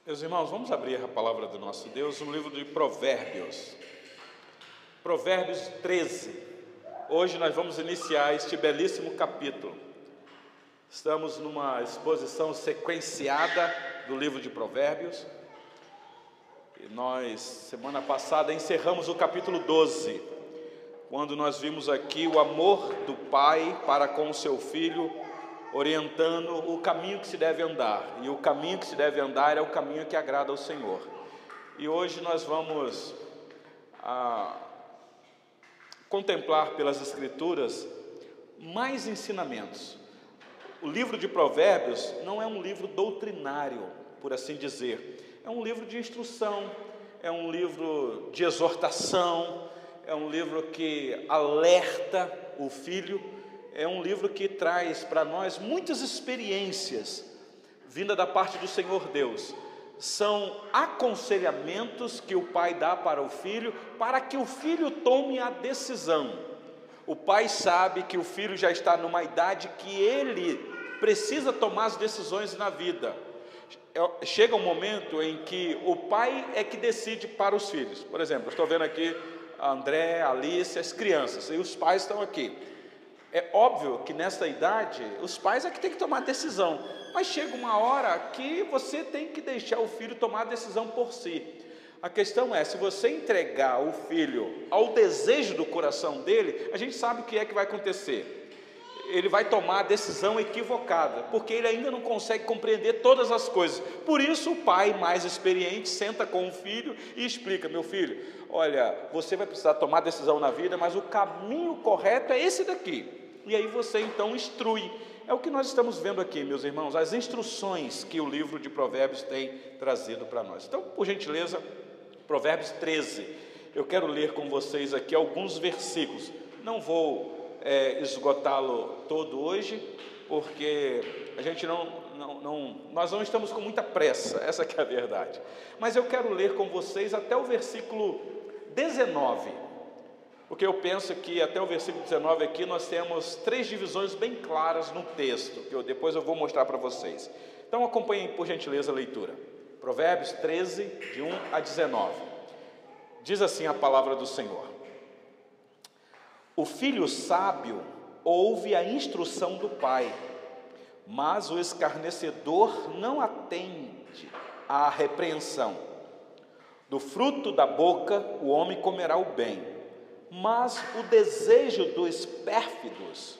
Meus irmãos, vamos abrir a palavra do nosso Deus no livro de Provérbios, Provérbios 13. Hoje nós vamos iniciar este belíssimo capítulo. Estamos numa exposição sequenciada do livro de Provérbios. E nós, semana passada, encerramos o capítulo 12, quando nós vimos aqui o amor do pai para com o seu filho, orientando o caminho que se deve andar, e o caminho que se deve andar é o caminho que agrada ao Senhor. E hoje nós vamos contemplar pelas Escrituras mais ensinamentos. O livro de Provérbios não é um livro doutrinário, por assim dizer, é um livro de instrução, é um livro de exortação, é um livro que alerta o filho. É um livro que traz para nós muitas experiências vinda da parte do Senhor Deus. São aconselhamentos que o pai dá para o filho, para que o filho tome a decisão. O pai sabe que o filho já está numa idade que ele precisa tomar as decisões na vida. Chega um momento em que o pai é que decide para os filhos. Por exemplo, eu estou vendo aqui a André, a Alice, as crianças, e os pais estão aqui. É óbvio que nessa idade, os pais é que tem que tomar a decisão, mas chega uma hora que você tem que deixar o filho tomar a decisão por si. A questão é, se você entregar o filho ao desejo do coração dele, a gente sabe o que é que vai acontecer. Ele vai tomar a decisão equivocada, porque ele ainda não consegue compreender todas as coisas. Por isso o pai mais experiente senta com o filho e explica: meu filho, olha, você vai precisar tomar decisão na vida, mas o caminho correto é esse daqui. E aí você então instrui. É o que nós estamos vendo aqui, meus irmãos, as instruções que o livro de Provérbios tem trazido para nós. Então, por gentileza, Provérbios 13, eu quero ler com vocês aqui alguns versículos. Não vou esgotá-lo todo hoje, porque a gente nós não estamos com muita pressa, essa que é a verdade. Mas eu quero ler com vocês até o versículo 19, porque eu penso que até o versículo 19 aqui nós temos três divisões bem claras no texto, que depois eu vou mostrar para vocês. Então acompanhem por gentileza a leitura. Provérbios 13, de 1 a 19. Diz assim a palavra do Senhor: o filho sábio ouve a instrução do pai, mas o escarnecedor não atende à repreensão. Do fruto da boca o homem comerá o bem, mas o desejo dos pérfidos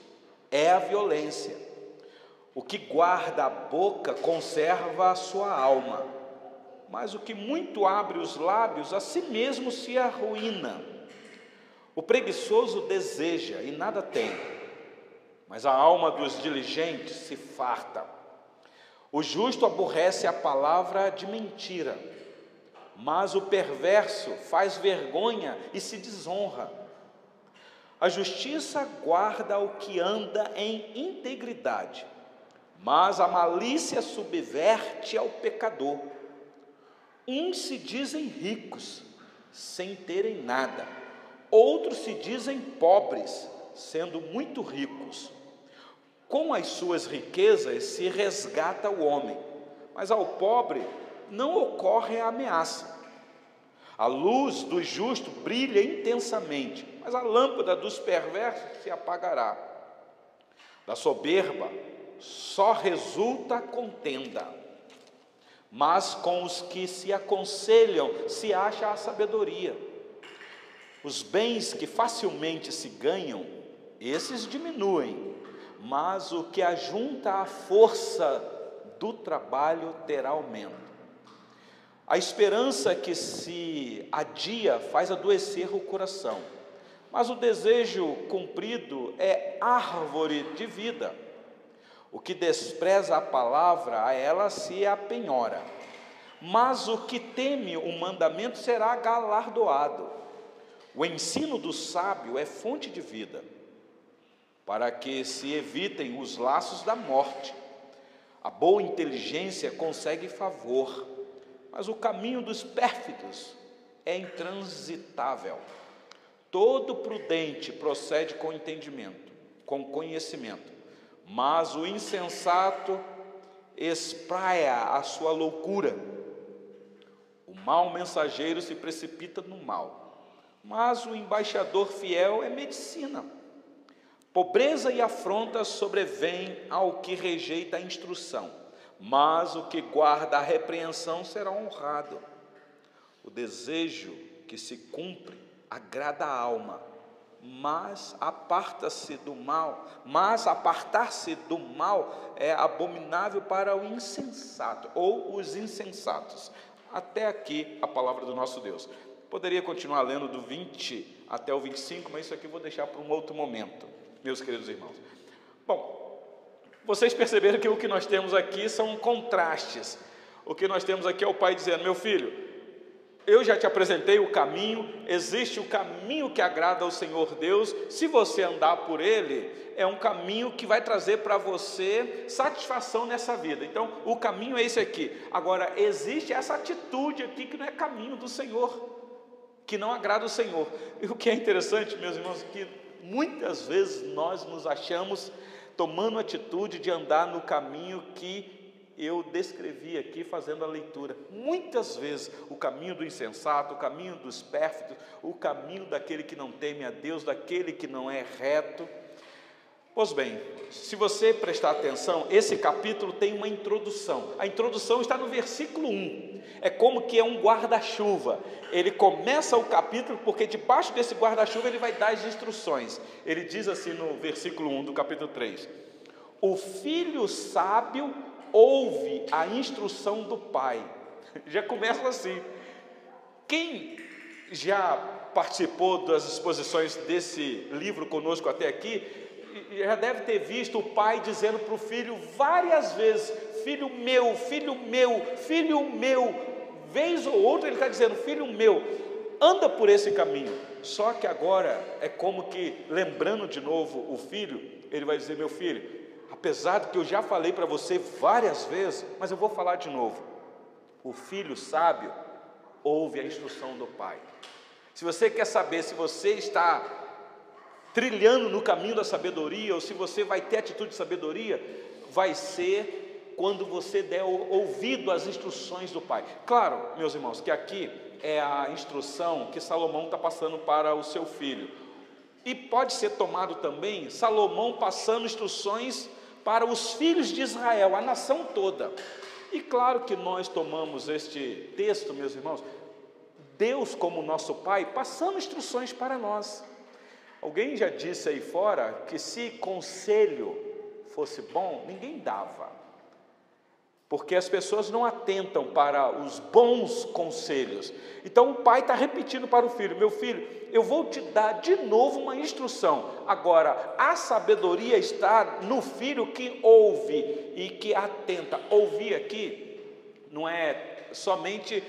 é a violência. O que guarda a boca conserva a sua alma, mas o que muito abre os lábios a si mesmo se arruína. O preguiçoso deseja e nada tem, mas a alma dos diligentes se farta. O justo aborrece a palavra de mentira, mas o perverso faz vergonha e se desonra. A justiça guarda o que anda em integridade, mas a malícia subverte ao pecador. Uns se dizem ricos, sem terem nada. Outros se dizem pobres, sendo muito ricos. Com as suas riquezas se resgata o homem, mas ao pobre não ocorre a ameaça. A luz do justo brilha intensamente, mas a lâmpada dos perversos se apagará. Da soberba só resulta contenda, mas com os que se aconselham se acha a sabedoria. Os bens que facilmente se ganham, esses diminuem, mas o que ajunta a força do trabalho terá aumento. A esperança que se adia faz adoecer o coração, mas o desejo cumprido é árvore de vida. O que despreza a palavra, a ela se apenhora, mas o que teme o mandamento será galardoado. O ensino do sábio é fonte de vida, para que se evitem os laços da morte. A boa inteligência consegue favor, mas o caminho dos pérfidos é intransitável. Todo prudente procede com entendimento, com conhecimento, mas o insensato espraia a sua loucura. mau mensageiro se precipita no mal, mas o embaixador fiel é medicina. Pobreza e afronta sobrevêm ao que rejeita a instrução, mas o que guarda a repreensão será honrado. O desejo que se cumpre agrada a alma, mas apartar-se do mal é abominável para o insensato ou os insensatos. Até aqui a palavra do nosso Deus. Poderia continuar lendo do 20 até o 25, mas isso aqui eu vou deixar para um outro momento, meus queridos irmãos. Bom, vocês perceberam que o que nós temos aqui são contrastes. O que nós temos aqui é o pai dizendo: meu filho, eu já te apresentei o caminho, existe o caminho que agrada ao Senhor Deus, se você andar por ele, é um caminho que vai trazer para você satisfação nessa vida. Então, o caminho é esse aqui. Agora, existe essa atitude aqui que não é caminho do Senhor, que não agrada o Senhor. E o que é interessante, meus irmãos, é que muitas vezes nós nos achamos tomando a atitude de andar no caminho que eu descrevi aqui fazendo a leitura. Muitas vezes o caminho do insensato, o caminho dos pérfidos, o caminho daquele que não teme a Deus, daquele que não é reto. Pois bem, se você prestar atenção, esse capítulo tem uma introdução. A introdução está no versículo 1. É como que é um guarda-chuva. Ele começa o capítulo porque debaixo desse guarda-chuva ele vai dar as instruções. Ele diz assim no versículo 1 do capítulo 3: o filho sábio ouve a instrução do pai. Já começa assim. Quem já participou das exposições desse livro conosco até aqui, já deve ter visto o pai dizendo para o filho várias vezes: filho meu, filho meu, filho meu. Vez ou outra ele está dizendo: filho meu, anda por esse caminho. Só que agora é como que, lembrando de novo o filho, ele vai dizer: meu filho, apesar de que eu já falei para você várias vezes, mas eu vou falar de novo. O filho sábio ouve a instrução do pai. Se você quer saber se você está trilhando no caminho da sabedoria, ou se você vai ter atitude de sabedoria, vai ser quando você der ouvido às instruções do pai. Claro, meus irmãos, que aqui é a instrução que Salomão está passando para o seu filho. E pode ser tomado também Salomão passando instruções para os filhos de Israel, a nação toda. E claro que nós tomamos este texto, meus irmãos, Deus como nosso Pai, passando instruções para nós. Alguém já disse aí fora que se conselho fosse bom, ninguém dava, porque as pessoas não atentam para os bons conselhos. Então o pai está repetindo para o filho: meu filho, eu vou te dar de novo uma instrução. Agora, a sabedoria está no filho que ouve e que atenta. Ouvir aqui não é somente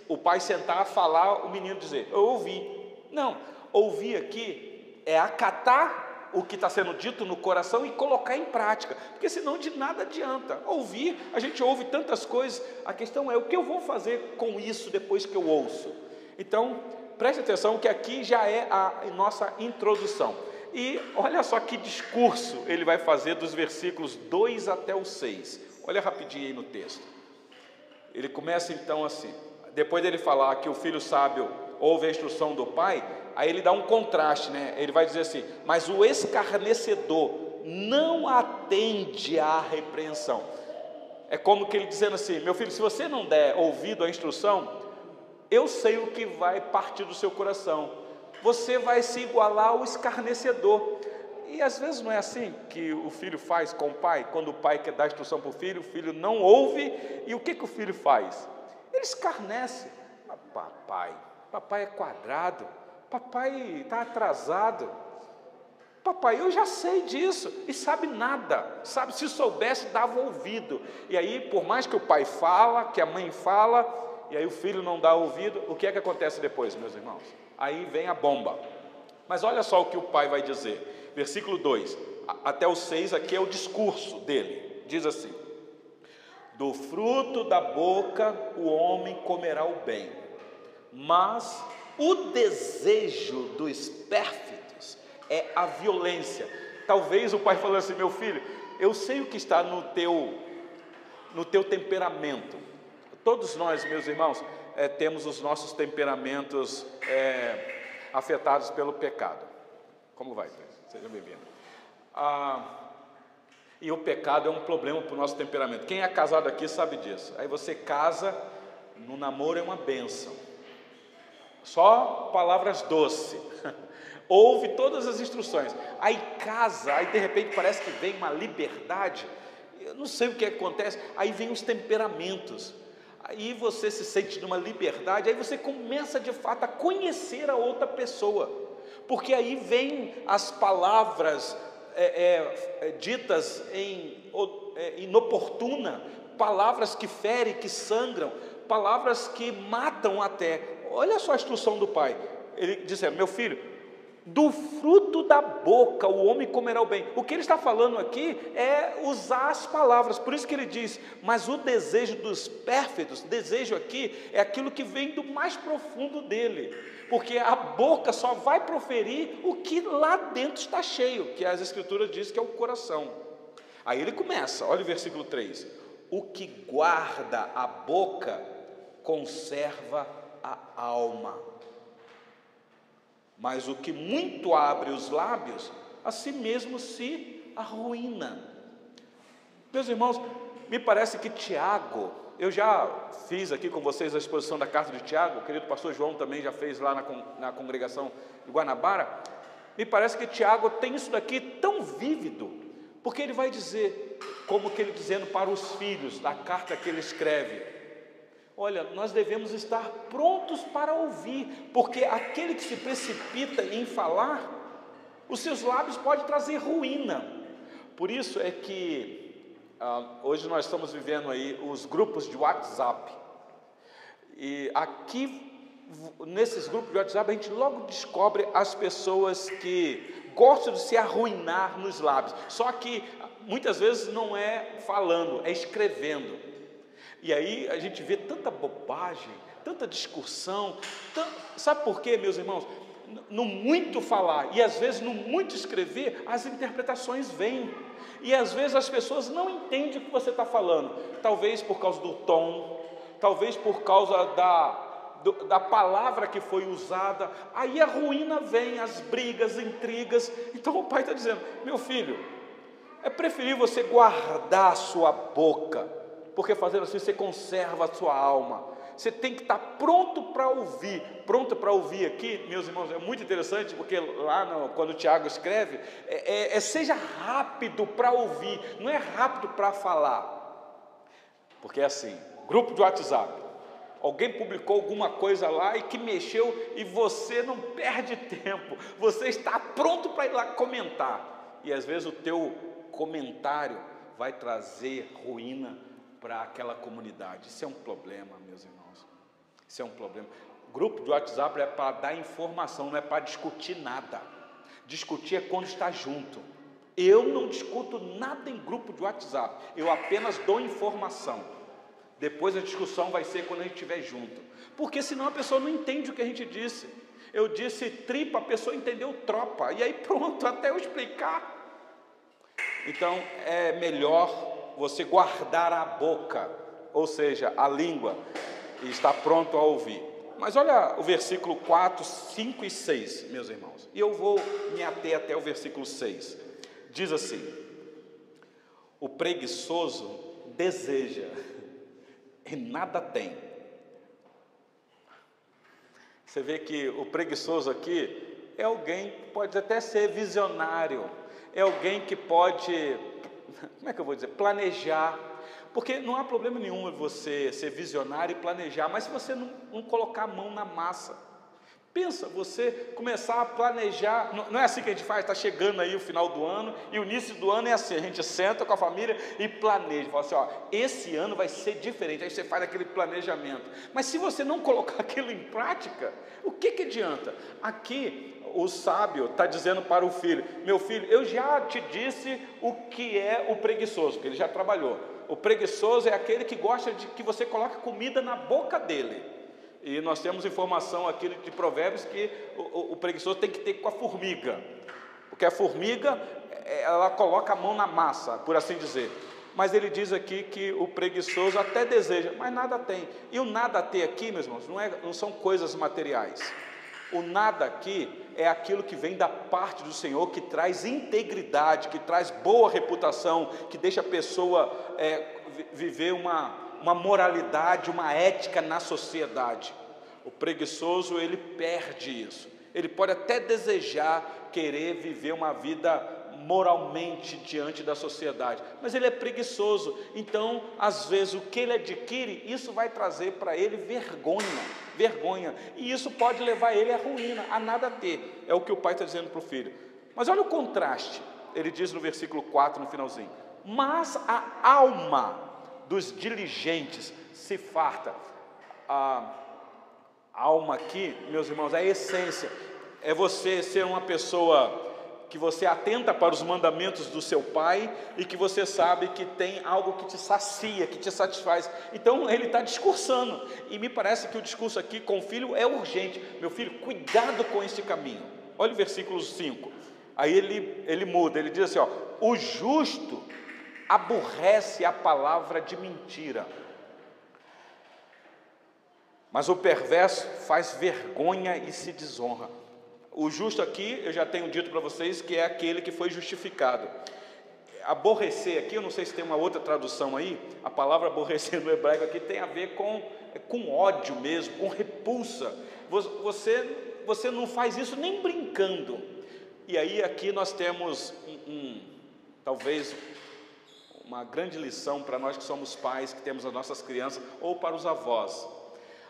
o pai sentar a falar, o menino dizer: eu ouvi. Não, ouvir aqui é acatar o que está sendo dito no coração e colocar em prática, porque senão de nada adianta. Ouvir, a gente ouve tantas coisas, a questão é: o que eu vou fazer com isso depois que eu ouço? Então, preste atenção que aqui já é a nossa introdução. E olha só que discurso ele vai fazer dos versículos 2 até o 6. Olha rapidinho aí no texto. Ele começa então assim, depois dele falar que o filho sábio ouve a instrução do pai, aí ele dá um contraste, né? Ele vai dizer assim: mas o escarnecedor não atende à repreensão. É como que ele dizendo assim: meu filho, se você não der ouvido à instrução, eu sei o que vai partir do seu coração. Você vai se igualar ao escarnecedor. E às vezes não é assim que o filho faz com o pai? Quando o pai quer dar instrução para o filho não ouve, e o que o filho faz? Ele escarnece. Papai é quadrado, papai está atrasado, papai, eu já sei disso, e sabe nada, sabe, se soubesse dava ouvido. E aí, por mais que o pai fala, que a mãe fala, e aí o filho não dá ouvido, o que é que acontece depois, meus irmãos? Aí vem a bomba. Mas olha só o que o pai vai dizer, versículo 2 até o 6, aqui é o discurso dele, diz assim: do fruto da boca o homem comerá o bem, mas o desejo dos pérfidos é a violência. Talvez o pai falando assim: meu filho, eu sei o que está no teu temperamento. Todos nós, meus irmãos, temos os nossos temperamentos afetados pelo pecado. Como vai? Seja bem-vindo. E o pecado é um problema para o nosso temperamento. Quem é casado aqui sabe disso. Aí você casa, no namoro é uma bênção. Só palavras doces. Ouve todas as instruções. Aí casa, aí de repente parece que vem uma liberdade. Eu não sei o que acontece. Aí vem os temperamentos. Aí você se sente numa liberdade. Aí você começa de fato a conhecer a outra pessoa. Porque aí vem as palavras ditas inoportuna, palavras que ferem, que sangram, palavras que matam até. Olha só a instrução do pai. Ele disse: meu filho, do fruto da boca o homem comerá o bem. O que ele está falando aqui é usar as palavras. Por isso que ele diz: mas o desejo dos pérfidos, desejo aqui é aquilo que vem do mais profundo dele, porque a boca só vai proferir o que lá dentro está cheio, que as escrituras dizem que é o coração. Aí ele começa, olha o versículo 3: o que guarda a boca conserva a alma, mas o que muito abre os lábios, a si mesmo se arruína. Meus irmãos, me parece que Tiago, eu já fiz aqui com vocês a exposição da carta de Tiago, o querido pastor João também já fez lá na congregação de Guanabara. Me parece que Tiago tem isso daqui tão vívido, porque ele vai dizer, como que ele dizendo para os filhos, da carta que ele escreve: olha, nós devemos estar prontos para ouvir, porque aquele que se precipita em falar, os seus lábios podem trazer ruína. Por isso é que hoje nós estamos vivendo aí os grupos de WhatsApp, e aqui nesses grupos de WhatsApp a gente logo descobre as pessoas que gostam de se arruinar nos lábios, só que muitas vezes não é falando, é escrevendo. E aí a gente vê tanta bobagem, tanta discussão, sabe por quê, meus irmãos? No muito falar e às vezes no muito escrever, as interpretações vêm, e às vezes as pessoas não entendem o que você está falando, talvez por causa do tom, talvez por causa da palavra que foi usada. Aí a ruína vem, as brigas, intrigas. Então o pai está dizendo: meu filho, é preferível você guardar a sua boca, porque fazendo assim você conserva a sua alma. Você tem que estar pronto para ouvir. Pronto para ouvir aqui, meus irmãos, é muito interessante, porque lá quando o Tiago escreve, seja rápido para ouvir, não é rápido para falar. Porque é assim, grupo de WhatsApp, alguém publicou alguma coisa lá e que mexeu, e você não perde tempo, você está pronto para ir lá comentar, e às vezes o teu comentário vai trazer ruína para aquela comunidade. Isso é um problema, meus irmãos, isso é um problema. Grupo de WhatsApp é para dar informação, não é para discutir nada. Discutir é quando está junto. Eu não discuto nada em grupo de WhatsApp, eu apenas dou informação. Depois a discussão vai ser quando a gente estiver junto, porque senão a pessoa não entende o que a gente disse. Eu disse tripa, a pessoa entendeu tropa, e aí pronto, até eu explicar. Então é melhor você guardar a boca, ou seja, a língua, e estar pronto a ouvir. Mas olha o versículo 4, 5 e 6, meus irmãos, e eu vou me ater até o versículo 6. Diz assim: o preguiçoso deseja e nada tem. Você vê que o preguiçoso aqui é alguém que pode até ser visionário, é alguém que pode, como é que eu vou dizer, planejar, porque não há problema nenhum em você ser visionário e planejar, mas se você não colocar a mão na massa. Pensa, você começar a planejar, não é assim que a gente faz, está chegando aí o final do ano, e o início do ano é assim, a gente senta com a família e planeja, fala assim, ó, esse ano vai ser diferente, aí você faz aquele planejamento, mas se você não colocar aquilo em prática, o que adianta? Aqui, o sábio está dizendo para o filho: meu filho, eu já te disse o que é o preguiçoso, porque ele já trabalhou. O preguiçoso é aquele que gosta de que você coloque comida na boca dele. E nós temos informação aqui de Provérbios que o preguiçoso tem que ter com a formiga, porque a formiga, ela coloca a mão na massa, por assim dizer. Mas ele diz aqui que o preguiçoso até deseja, mas nada tem. E o nada ter aqui, meus irmãos, não são coisas materiais. O nada aqui é aquilo que vem da parte do Senhor, que traz integridade, que traz boa reputação, que deixa a pessoa viver uma moralidade, uma ética na sociedade. O preguiçoso, ele perde isso. Ele pode até desejar, querer viver uma vida moralmente diante da sociedade, mas ele é preguiçoso. Então, às vezes, o que ele adquire, isso vai trazer para ele vergonha, e isso pode levar ele à ruína, a nada ter. É o que o pai está dizendo para o filho. Mas olha o contraste, ele diz no versículo 4, no finalzinho: mas a alma dos diligentes se farta. A alma aqui, meus irmãos, é a essência, é você ser uma pessoa que você atenta para os mandamentos do seu pai e que você sabe que tem algo que te sacia, que te satisfaz. Então ele está discursando, e me parece que o discurso aqui com o filho é urgente. Meu filho, cuidado com este caminho. Olha o versículo 5, aí ele muda, ele diz assim, ó: o justo aborrece a palavra de mentira, mas o perverso faz vergonha e se desonra. O justo aqui, eu já tenho dito para vocês, que é aquele que foi justificado. Aborrecer aqui, eu não sei se tem uma outra tradução aí, a palavra aborrecer no hebraico aqui tem a ver com ódio mesmo, com repulsa. Você não faz isso nem brincando. E aí aqui nós temos talvez uma grande lição para nós que somos pais, que temos as nossas crianças, ou para os avós.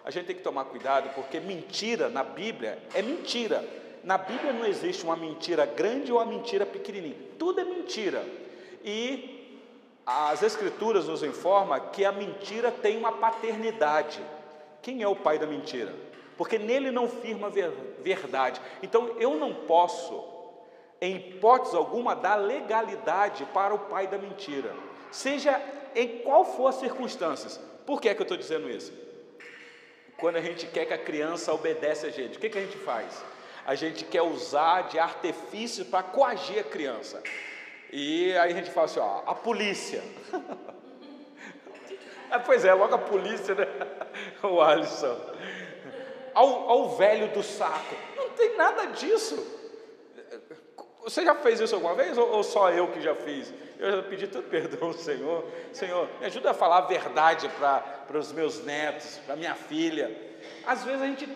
A gente tem que tomar cuidado, porque mentira na Bíblia é mentira. Na Bíblia não existe uma mentira grande ou uma mentira pequenininha, tudo é mentira. E as Escrituras nos informam que a mentira tem uma paternidade. Quem é o pai da mentira? Porque nele não firma verdade. Então eu não posso, em hipótese alguma, dar legalidade para o pai da mentira, seja em qual for as circunstâncias. Por que é que eu estou dizendo isso? Quando a gente quer que a criança obedece a gente, o que a gente faz? A gente quer usar de artifício para coagir a criança. E aí a gente fala assim, ó, a polícia. Pois é, logo a polícia, né? O Alisson. Ao velho do saco. Não tem nada disso. Você já fez isso alguma vez ou só eu que já fiz? Eu já pedi tanto perdão ao Senhor. Senhor, me ajuda a falar a verdade para os meus netos, para minha filha. Às vezes a gente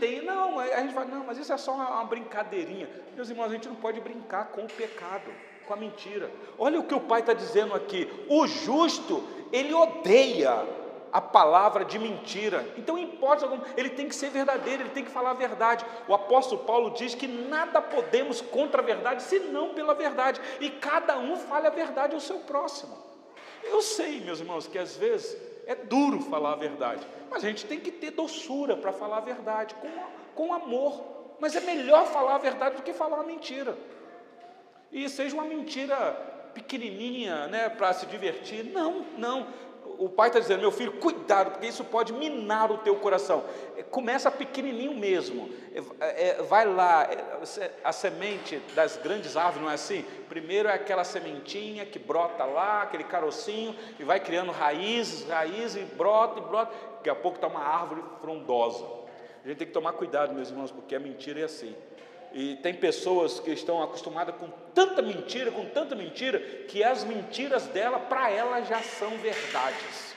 fala, não, mas isso é só uma brincadeirinha. Meus irmãos, a gente não pode brincar com o pecado, com a mentira. Olha o que o pai está dizendo aqui: o justo, ele odeia a palavra de mentira. Então, em hipótese alguma, ele tem que ser verdadeiro, ele tem que falar a verdade. O apóstolo Paulo diz que nada podemos contra a verdade, senão pela verdade, e cada um fale a verdade ao seu próximo. Eu sei, meus irmãos, que às vezes é duro falar a verdade, mas a gente tem que ter doçura para falar a verdade, com amor. Mas é melhor falar a verdade do que falar uma mentira. E seja uma mentira pequenininha, né, para se divertir. Não. O pai está dizendo, meu filho, cuidado, porque isso pode minar o teu coração. Começa pequenininho mesmo. Vai lá, a semente das grandes árvores, não é assim? Primeiro é aquela sementinha que brota lá, aquele carocinho, e vai criando raízes, e brota. Daqui a pouco está uma árvore frondosa. A gente tem que tomar cuidado, meus irmãos, porque a mentira é assim. E tem pessoas que estão acostumadas com tanta mentira, que as mentiras dela, para ela, já são verdades.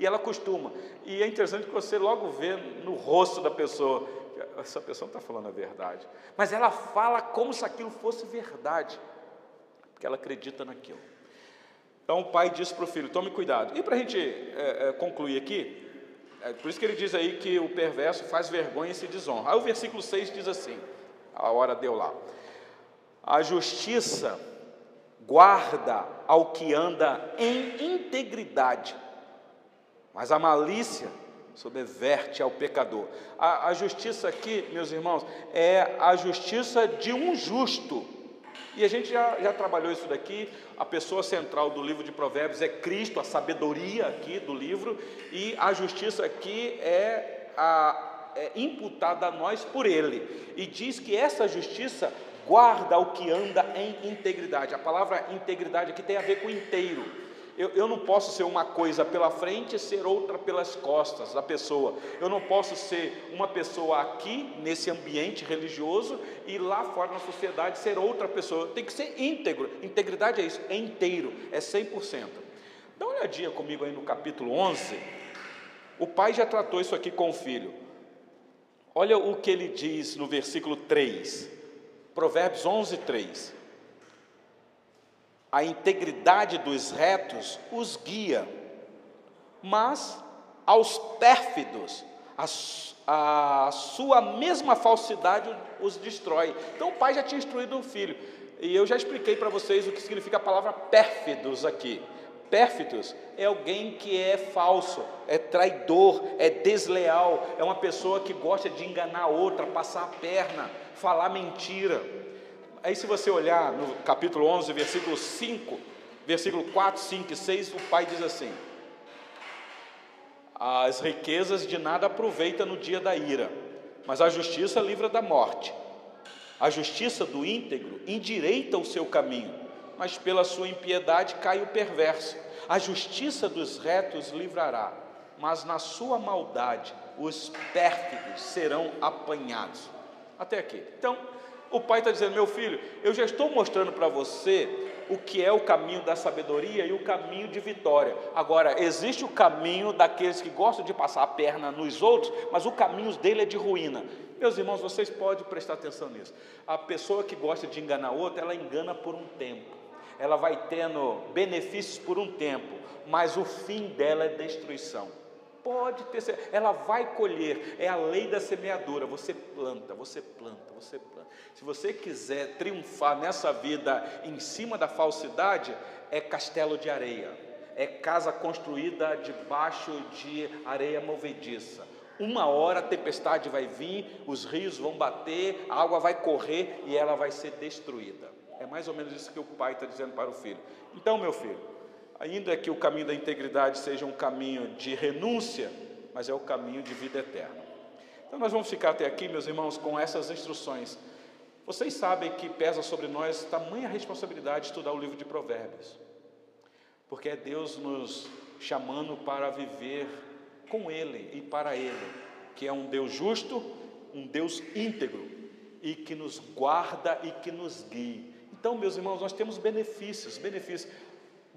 E ela costuma. E é interessante que você logo vê no rosto da pessoa, essa pessoa não está falando a verdade. Mas ela fala como se aquilo fosse verdade, porque ela acredita naquilo. Então o pai diz para o filho, tome cuidado. E para a gente concluir aqui, por isso que ele diz aí que o perverso faz vergonha e se desonra. Aí o versículo 6 diz assim, a hora deu lá: a justiça guarda ao que anda em integridade, mas a malícia sobreverte ao pecador. A justiça aqui, meus irmãos, é a justiça de um justo. E a gente já trabalhou isso daqui. A pessoa central do livro de Provérbios é Cristo, a sabedoria aqui do livro, e a justiça aqui é imputada a nós por Ele, e diz que essa justiça guarda o que anda em integridade. A palavra integridade aqui tem a ver com inteiro. Eu não posso ser uma coisa pela frente e ser outra pelas costas da pessoa. Eu não posso ser uma pessoa aqui, nesse ambiente religioso, e lá fora na sociedade ser outra pessoa. Tem que ser íntegro. Integridade é isso, é inteiro, é 100%. Dá uma olhadinha comigo aí no capítulo 11. O pai já tratou isso aqui com o filho. Olha o que ele diz no versículo 3. Provérbios 11, 3. A integridade dos retos os guia, mas aos pérfidos a sua mesma falsidade os destrói. Então o pai já tinha instruído o filho, e eu já expliquei para vocês o que significa a palavra pérfidos aqui. Pérfidos é alguém que é falso, é traidor, é desleal, é uma pessoa que gosta de enganar a outra, passar a perna, falar mentira. Aí se você olhar no capítulo 11, versículo 5, versículo 4, 5 e 6, o pai diz assim: as riquezas de nada aproveita no dia da ira, mas a justiça livra da morte. A justiça do íntegro endireita o seu caminho, mas pela sua impiedade cai o perverso. A justiça dos retos livrará, mas na sua maldade os pérfidos serão apanhados. Até aqui. Então, o pai está dizendo: meu filho, eu já estou mostrando para você o que é o caminho da sabedoria e o caminho de vitória. Agora, existe o caminho daqueles que gostam de passar a perna nos outros, mas o caminho dele é de ruína. Meus irmãos, vocês podem prestar atenção nisso. A pessoa que gosta de enganar outra, ela engana por um tempo. Ela vai tendo benefícios por um tempo, mas o fim dela é destruição. Pode ter certeza, ela vai colher, é a lei da semeadura. Você planta, você planta, você planta. Se você quiser triunfar nessa vida em cima da falsidade, é castelo de areia, é casa construída debaixo de areia movediça. Uma hora a tempestade vai vir, os rios vão bater, a água vai correr e ela vai ser destruída. É mais ou menos isso que o pai está dizendo para o filho. Então, meu filho, ainda que o caminho da integridade seja um caminho de renúncia, mas é o caminho de vida eterna. Então nós vamos ficar até aqui, meus irmãos, com essas instruções. Vocês sabem que pesa sobre nós tamanha responsabilidade de estudar o livro de Provérbios, porque é Deus nos chamando para viver com Ele e para Ele, que é um Deus justo, um Deus íntegro, e que nos guarda e que nos guia. Então, meus irmãos, nós temos benefícios.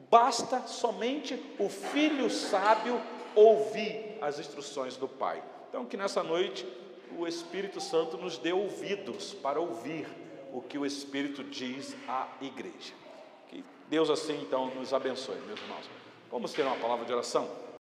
Basta somente o filho sábio ouvir as instruções do pai. Então, que nessa noite o Espírito Santo nos dê ouvidos para ouvir o que o Espírito diz à igreja. Que Deus assim então nos abençoe, meus irmãos. Vamos ter uma palavra de oração?